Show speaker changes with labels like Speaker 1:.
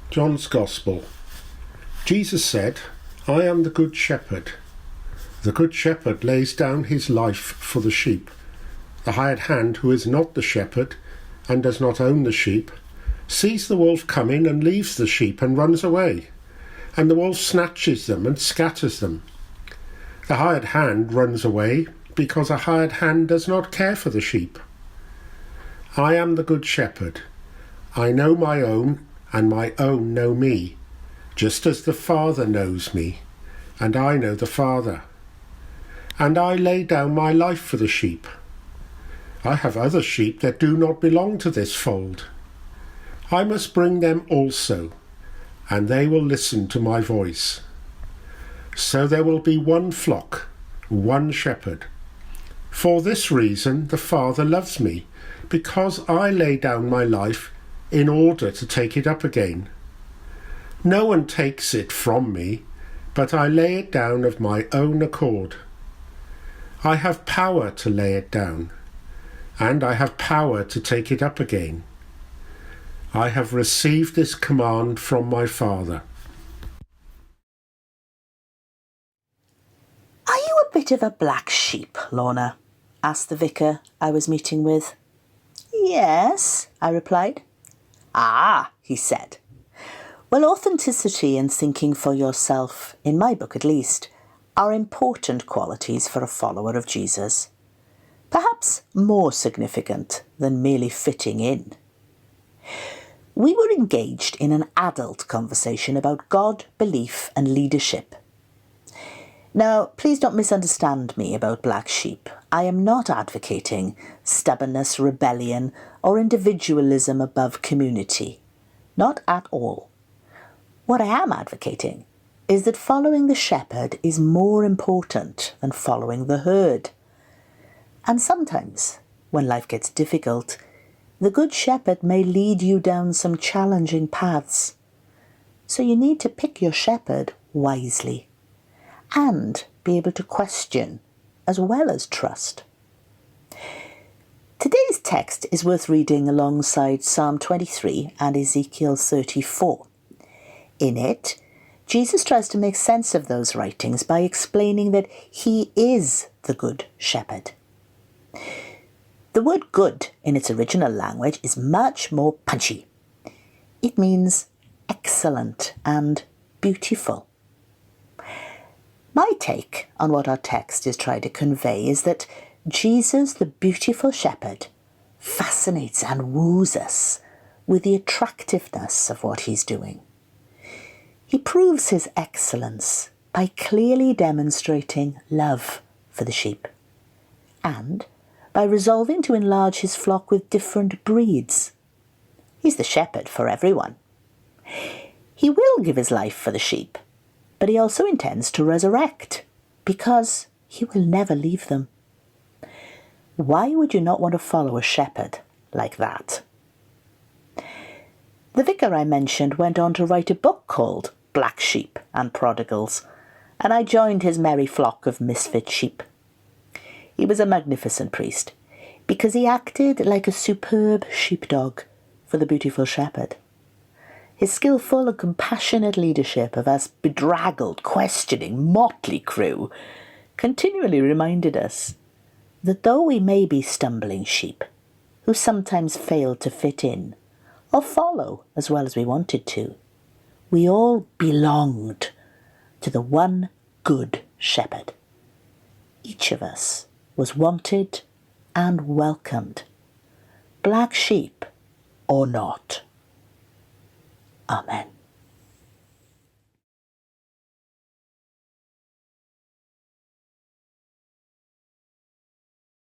Speaker 1: John's Gospel. Jesus said, "I am the good shepherd. The good shepherd lays down his life for the sheep. The hired hand, who is not the shepherd and does not own the sheep, sees the wolf coming and leaves the sheep and runs away, and the wolf snatches them and scatters them. The hired hand runs away because a hired hand does not care for the sheep. I am the good shepherd. I know my own, and my own know me, just as the Father knows me, and I know the Father. And I lay down my life for the sheep. I have other sheep that do not belong to this fold. I must bring them also, and they will listen to my voice. So there will be one flock, one shepherd. For this reason the Father loves me, because I lay down my life in order to take it up again. No one takes it from me, but I lay it down of my own accord. I have power to lay it down, and I have power to take it up again. I have received this command from my Father."
Speaker 2: "Are you a bit of a black sheep, Lorna?" asked the vicar I was meeting with. "Yes," I replied. "Ah," he said. "Well, authenticity and thinking for yourself, in my book at least, are important qualities for a follower of Jesus. Perhaps more significant than merely fitting in." We were engaged in an adult conversation about God, belief and leadership. Now, please don't misunderstand me about black sheep. I am not advocating stubbornness, rebellion, or individualism above community. Not at all. What I am advocating is that following the shepherd is more important than following the herd. And sometimes, when life gets difficult, the good shepherd may lead you down some challenging paths. So you need to pick your shepherd wisely and be able to question as well as trust. Today's text is worth reading alongside Psalm 23 and Ezekiel 34. In it, Jesus tries to make sense of those writings by explaining that he is the good shepherd. The word good in its original language is much more punchy. It means excellent and beautiful. My take on what our text is trying to convey is that Jesus, the beautiful shepherd, fascinates and woos us with the attractiveness of what he's doing. He proves his excellence by clearly demonstrating love for the sheep and by resolving to enlarge his flock with different breeds. He's the shepherd for everyone. He will give his life for the sheep, but he also intends to resurrect because he will never leave them. Why would you not want to follow a shepherd like that? The vicar I mentioned went on to write a book called Black Sheep and Prodigals, and I joined his merry flock of misfit sheep. He was a magnificent priest because he acted like a superb sheepdog for the beautiful shepherd. His skillful and compassionate leadership of us bedraggled, questioning, motley crew continually reminded us that though we may be stumbling sheep who sometimes fail to fit in or follow as well as we wanted to, we all belonged to the one good shepherd. Each of us was wanted and welcomed, black sheep or not. Amen.